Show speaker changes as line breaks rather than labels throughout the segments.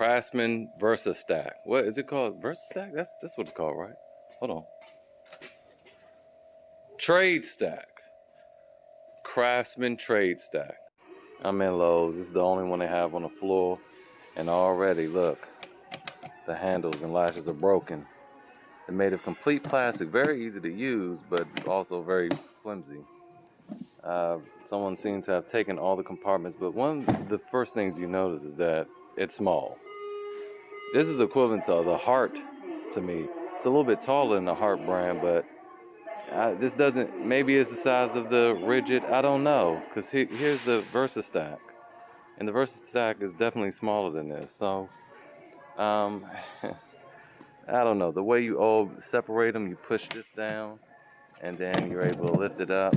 Craftsman Versastack. What is it called? Versastack? That's what it's called, right? Hold on. Tradestack. Craftsman Tradestack. I'm in Lowe's. This is the only one they have on the floor. And already, look, the handles and latches are broken. They're made of complete plastic. Very easy to use, but also very flimsy. Someone seems to have taken all the compartments, but one of the first things you notice is that it's small. This is equivalent to the Heart to me. It's a little bit taller than the Heart brand, but this doesn't, maybe it's the size of the Ridgid, I don't know, because here's the Versastack, and the Versastack is definitely smaller than this, so I don't know, the way you all separate them, you push this down, and then you're able to lift it up,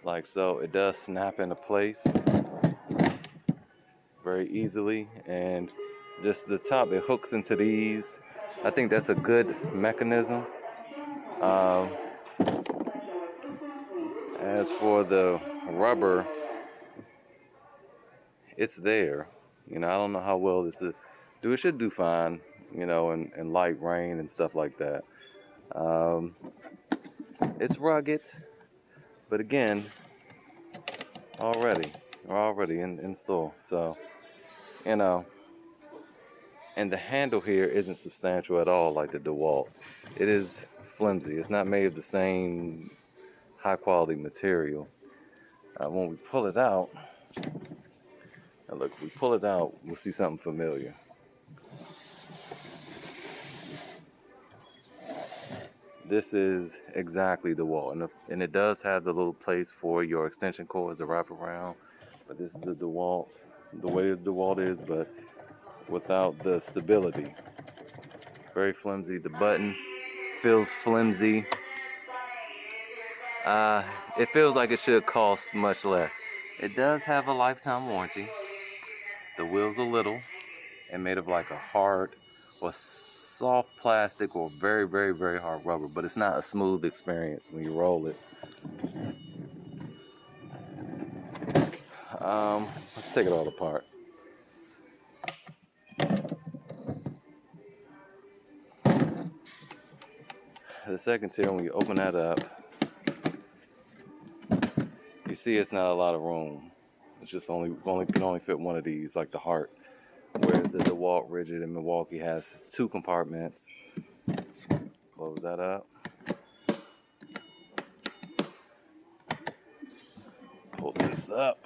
like so. It does snap into place very easily, and just the top, it hooks into these. I think that's a good mechanism. As for the rubber, it's there. You know, I don't know how well this is. It should do fine, you know, in light rain and stuff like that. It's rugged, but again, already in store. So, you know, and the handle here isn't substantial at all like the DeWalt. It is flimsy. It's not made of the same high quality material. When we pull it out, and look, if we pull it out, we'll see something familiar. This is exactly DeWalt, and it does have the little place for your extension cords to wrap around, but this is the DeWalt, the way the DeWalt is, but without the stability. Very flimsy. The button feels flimsy. It feels like it should cost much less. It does have a lifetime warranty. The wheel's a little and made of like a hard or soft plastic or very, very, very hard rubber, but it's not a smooth experience when you roll it. Let's take it all apart. The second tier, when you open that up, you see it's not a lot of room. It's just can only fit one of these, like the Heart. Whereas the DeWalt Ridgid in Milwaukee has 2 compartments. Close that up. Pull this up.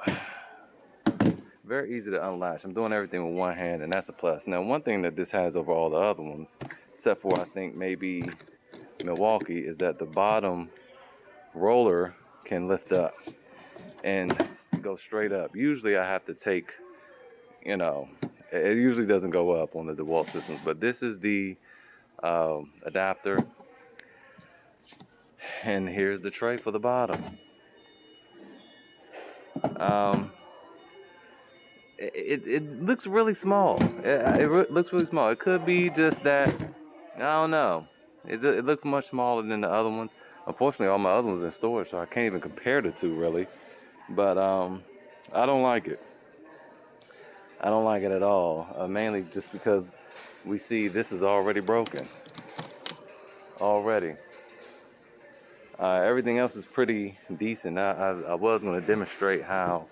Very easy to unlatch. I'm doing everything with one hand, and that's a plus. Now, one thing that this has over all the other ones, except for I think maybe Milwaukee, is that the bottom roller can lift up and go straight up. Usually I have to take, you know, it usually doesn't go up on the DeWalt systems, but this is the adapter, and here's the tray for the bottom. It looks really small. It looks really small. It could be just that, I don't know. It looks much smaller than the other ones. Unfortunately, all my other ones are in storage, so I can't even compare the two really. But I don't like it. I don't like it at all. Mainly just because we see this is already broken. Already. Everything else is pretty decent. I was going to demonstrate how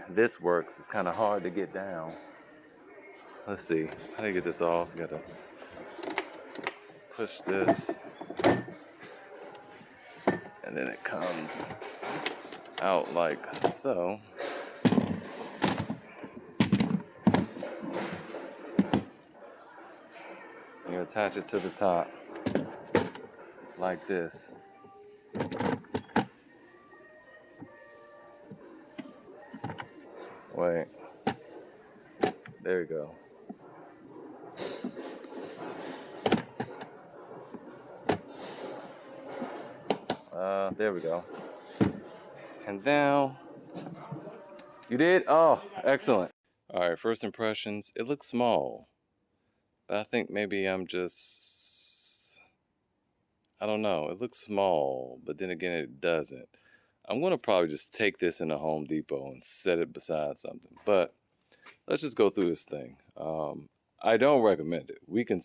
this works. It's kind of hard to get down. Let's see. How do you get this off? You gotta push this, and then it comes out like so. You attach it to the top like this. Wait, there we go. There we go. And now, you did? Oh, excellent. All right, first impressions, it looks small, but I think maybe I don't know, it looks small, but then again, it doesn't. I'm going to probably just take this in a Home Depot and set it beside something, but let's just go through this thing. I don't recommend it. We can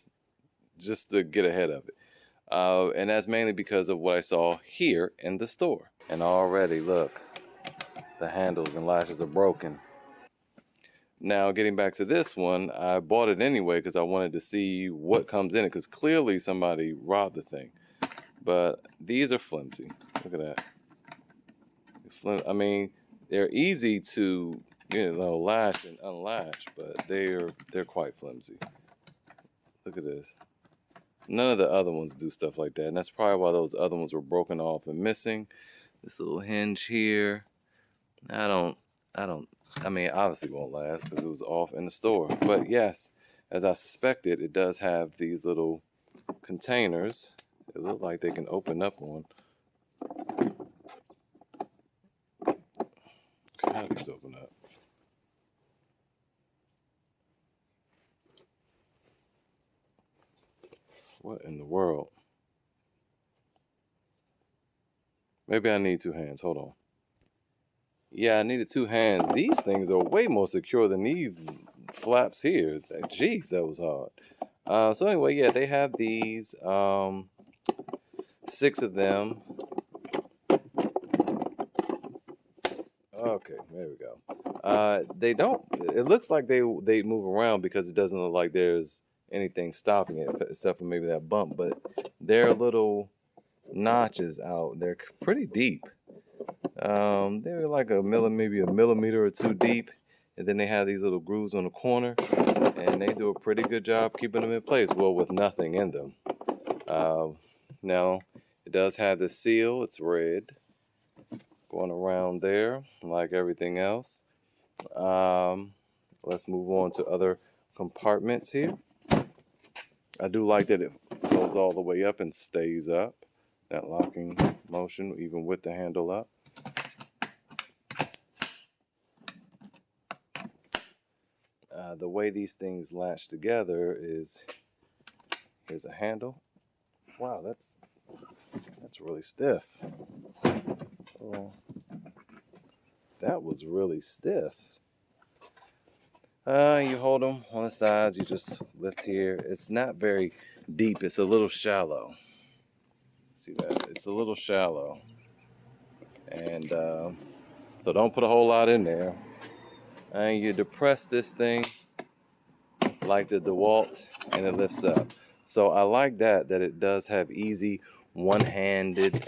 just to get ahead of it. And that's mainly because of what I saw here in the store. And already, look, the handles and latches are broken. Now, getting back to this one, I bought it anyway because I wanted to see what comes in it, because clearly somebody robbed the thing. But these are flimsy. Look at that. I mean, they're easy to, latch and unlatch, but they're quite flimsy. Look at this. None of the other ones do stuff like that, and that's probably why those other ones were broken off and missing. This little hinge here, I mean, obviously won't last because it was off in the store. But yes, as I suspected, it does have these little containers. It look like they can open up on. How do these open up? What in the world? Maybe I need two hands. Hold on. Yeah, I needed two hands. These things are way more secure than these flaps here. Jeez, that was hard. So anyway, yeah, they have these 6 of them. Okay, there we go. They don't. It looks like they move around because it doesn't look like there's anything stopping it except for maybe that bump. But their little notches out, they're pretty deep. They're like maybe a millimeter or 2 deep, and then they have these little grooves on the corner, and they do a pretty good job keeping them in place. Well, with nothing in them. Now it does have the seal. It's red, going around there like everything else. Let's move on to other compartments here. I do like that it goes all the way up and stays up. That locking motion, even with the handle up. The way these things latch together is, here's a handle. Wow, that's really stiff. Oh, that was really stiff. You hold them on the sides, you just lift here. It's not very deep, it's a little shallow. See that? It's a little shallow. And so don't put a whole lot in there. And you depress this thing like the DeWalt, and it lifts up. So I like that it does have easy one-handed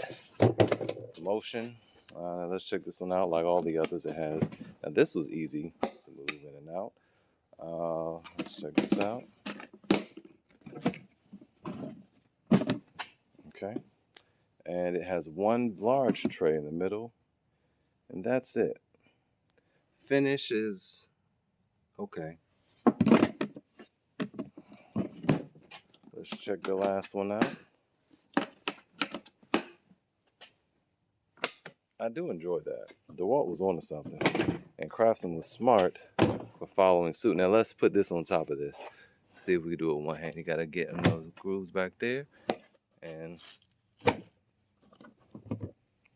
motion. Let's check this one out like all the others it has. Now this was easy to move in and out. Let's check this out. Okay. And it has one large tray in the middle, and that's it. Finish is okay. Let's check the last one out. I do enjoy that. DeWalt was onto something, and Craftsman was smart for following suit. Now let's put this on top of this. See if we can do it with one hand. You gotta get in those grooves back there, and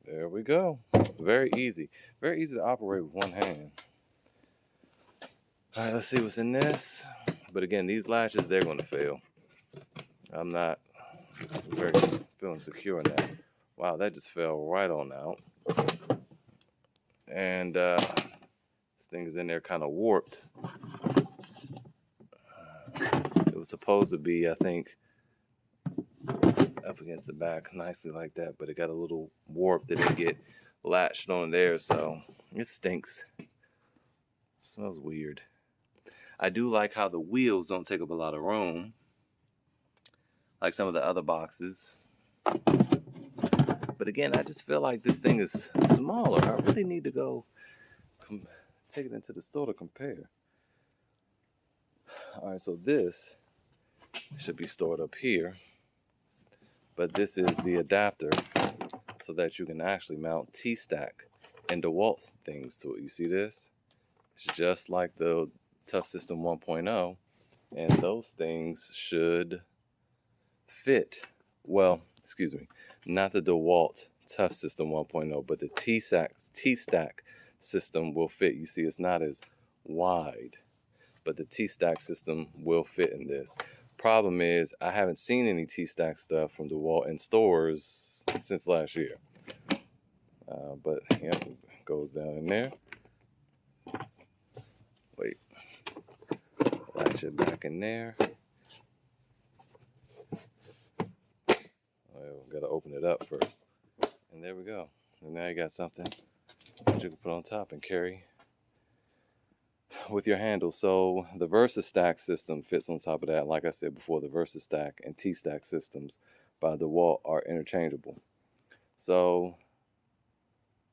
there we go. Very easy to operate with one hand. All right, let's see what's in this. But again, these latches, they're going to fail. I'm not very feeling secure in that. Wow, that just fell right on out. And this thing is in there kind of warped. It was supposed to be, I think, up against the back nicely like that, but it got a little warp that didn't get latched on there, so it stinks. It smells weird. I do like how the wheels don't take up a lot of room, like some of the other boxes. But again, I just feel like this thing is smaller. I really need to go take it into the store to compare. All right, so this should be stored up here. But this is the adapter so that you can actually mount T-Stack and DeWalt things to it. You see this? It's just like the Toughsystem 1.0, and those things should fit. Well, excuse me, not the DeWalt Toughsystem 1.0, but the T-Stack system will fit. You see, it's not as wide. but the T-Stack system will fit in this. Problem is, I haven't seen any T-Stack stuff from DeWalt in stores since last year. But yeah, goes down in there. Wait, latch it back in there. Oh, gotta open it up first. And there we go. And now you got something that you can put on top and carry with your handle. So the Versastack system fits on top of that. Like I said before, the Versastack and T-Stack systems by DeWalt are interchangeable. So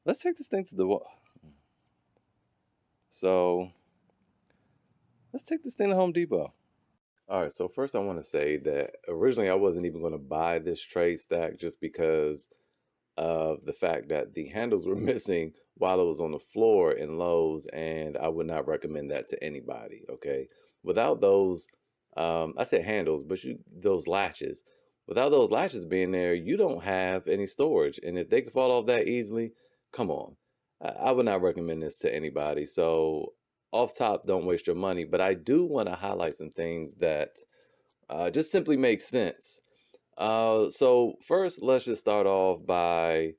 let's take this thing to DeWalt. So let's take this thing to Home Depot. All right, so first I want to say that originally I wasn't even going to buy this Tradestack just because of the fact that the handles were missing while it was on the floor in Lowe's, and I would not recommend that to anybody. Okay, without those, I said handles, but those latches. Without those latches being there, you don't have any storage, and if they can fall off that easily, come on. I would not recommend this to anybody. So off top, don't waste your money. But I do want to highlight some things that just simply make sense. So first, let's just start off by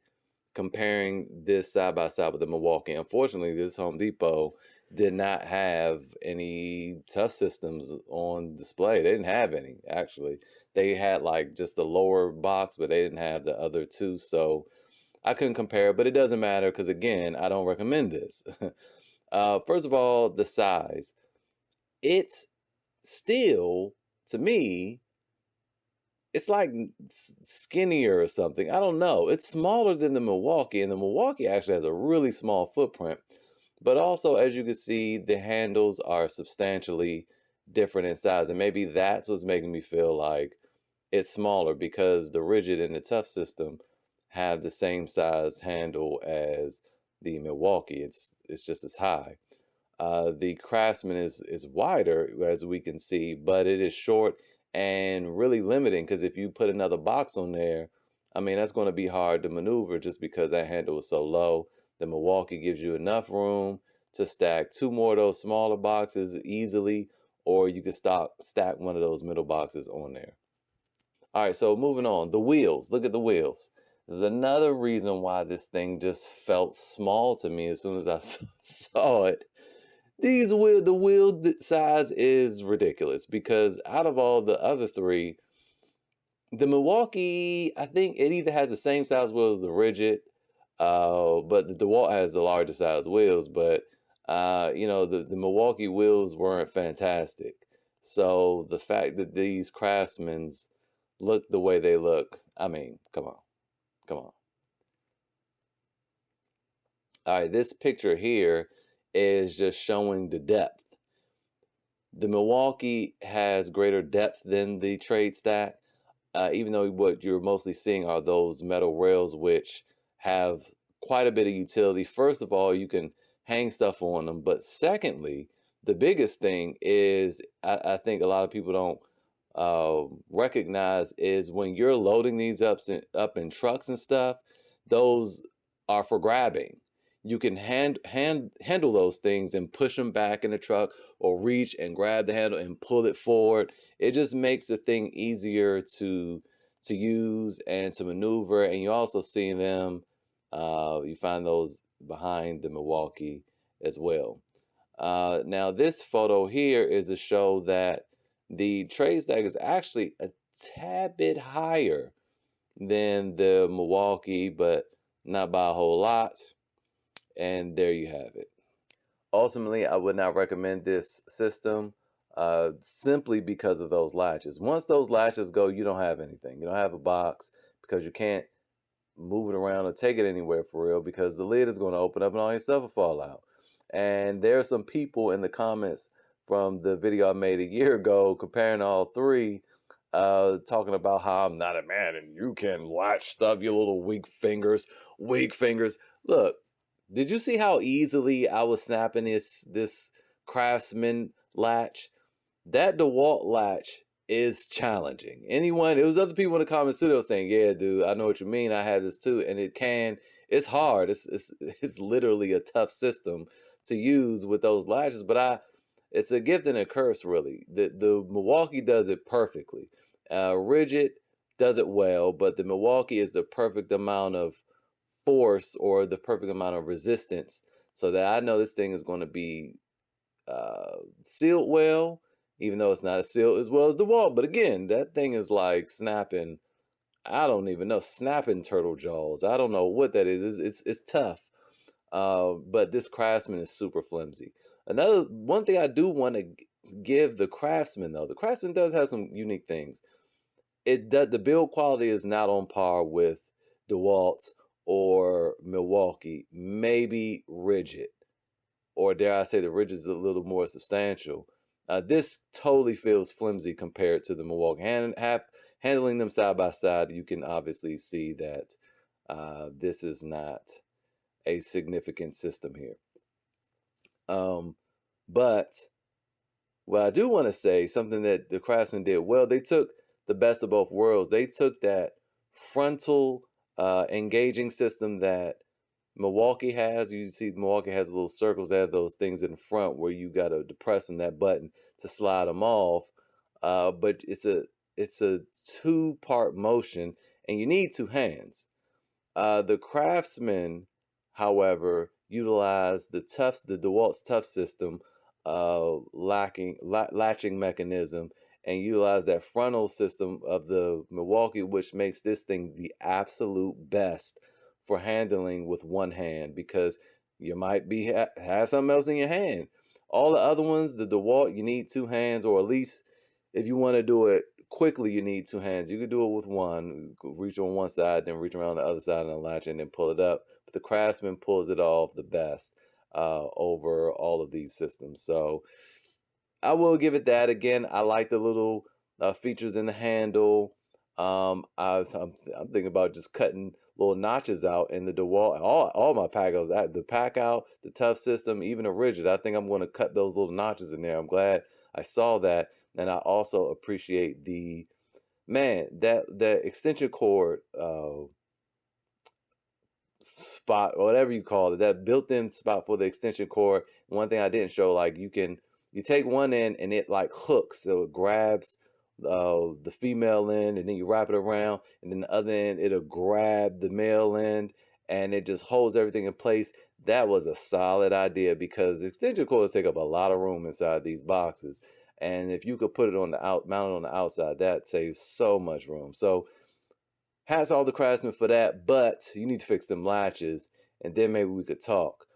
comparing this side by side with the Milwaukee. Unfortunately, this Home Depot did not have any Toughsystems on display. They didn't have any, actually. They had like just the lower box, but they didn't have the other two. So I couldn't compare, but it doesn't matter because, again, I don't recommend this. First of all, the size. It's still, to me, it's like skinnier or something. I don't know. It's smaller than the Milwaukee, and the Milwaukee actually has a really small footprint. But also, as you can see, the handles are substantially different in size, and maybe that's what's making me feel like it's smaller, because the Ridgid and the Toughsystem have the same size handle as the Milwaukee. It's just as high. The Craftsman is wider, as we can see, but it is short and really limiting, because if you put another box on there, I mean, that's going to be hard to maneuver just because that handle is so low. The Milwaukee gives you enough room to stack two more of those smaller boxes easily, or you can stack one of those middle boxes on there. All right, so moving on. The wheels. Look at the wheels. This is another reason why this thing just felt small to me as soon as I saw it. The wheel size is ridiculous, because out of all the other three, the Milwaukee, I think it either has the same size wheels as the Ridgid, but the DeWalt has the larger size wheels. But the Milwaukee wheels weren't fantastic. So the fact that these Craftsmans look the way they look, I mean, come on. All right, this picture here is just showing the depth. The Milwaukee has greater depth than the Tradestack, even though what you're mostly seeing are those metal rails, which have quite a bit of utility. First of all, you can hang stuff on them, but secondly, the biggest thing is, I think a lot of people don't recognize, is when you're loading these up in trucks and stuff, those are for grabbing. You can handle those things and push them back in the truck, or reach and grab the handle and pull it forward. It just makes the thing easier to use and to maneuver. And you also see them, you find those behind the Milwaukee as well. Now this photo here is to show that the Tradestack is actually a tad bit higher than the Milwaukee, but not by a whole lot. And there you have it. Ultimately, I would not recommend this system simply because of those latches. Once those latches go, you don't have anything. You don't have a box, because you can't move it around or take it anywhere for real, because the lid is going to open up and all your stuff will fall out. And there are some people in the comments from the video I made a year ago comparing all three, talking about how I'm not a man and you can latch stuff, you little weak fingers. Look, did you see how easily I was snapping this Craftsman latch? That DeWalt latch is challenging. It was other people in the comments too that were saying, yeah, dude, I know what you mean. I had this too. And it's hard. It's literally a tough system to use with those latches. But it's a gift and a curse, really. The Milwaukee does it perfectly. Ridgid does it well, but the Milwaukee is the perfect amount of force or the perfect amount of resistance, so that I know this thing is going to be sealed well, even though it's not as sealed as well as DeWalt. But again, that thing is like snapping. I don't even know, snapping turtle jaws. I don't know what that is. It's tough. But this Craftsman is super flimsy. Another one thing I do want to give the Craftsman, though, the Craftsman does have some unique things. It does, the build quality is not on par with DeWalt or Milwaukee, maybe Ridgid, or dare I say the Ridgid is a little more substantial. This totally feels flimsy compared to the Milwaukee. Handling them side by side, you can obviously see that this is not a significant system here. But what I do want to say, something that the Craftsman did well, they took the best of both worlds. They took that frontal engaging system that Milwaukee has. You see Milwaukee has little circles that have those things in front where you got to depress them, that button, to slide them off. But it's a two-part motion, and you need two hands. The Craftsman, however, utilized the DeWalt's Toughsystem latching mechanism, and utilized that frontal system of the Milwaukee, which makes this thing the absolute best for handling with one hand, because you might have something else in your hand. All the other ones, the DeWalt, you need two hands, or at least if you want to do it quickly, you need two hands. You can do it with one, reach on one side, then reach around the other side and latch and then pull it up. But the Craftsman pulls it off the best over all of these systems. So I will give it that. Again, I like the little features in the handle. I'm thinking about just cutting little notches out in the DeWalt. All my Packouts, the Packout, the Toughsystem, even a Ridgid. I think I'm going to cut those little notches in there. I'm glad I saw that. And I also appreciate that extension cord spot, or whatever you call it, that built-in spot for the extension cord. One thing I didn't show, like you take one end and it like hooks, so it grabs the female end, and then you wrap it around, and then the other end it'll grab the male end, and it just holds everything in place. That was a solid idea, because extension cords take up a lot of room inside these boxes. And if you could put it mount it on the outside, that saves so much room. So hats off the Craftsman for that, but you need to fix them latches, and then maybe we could talk.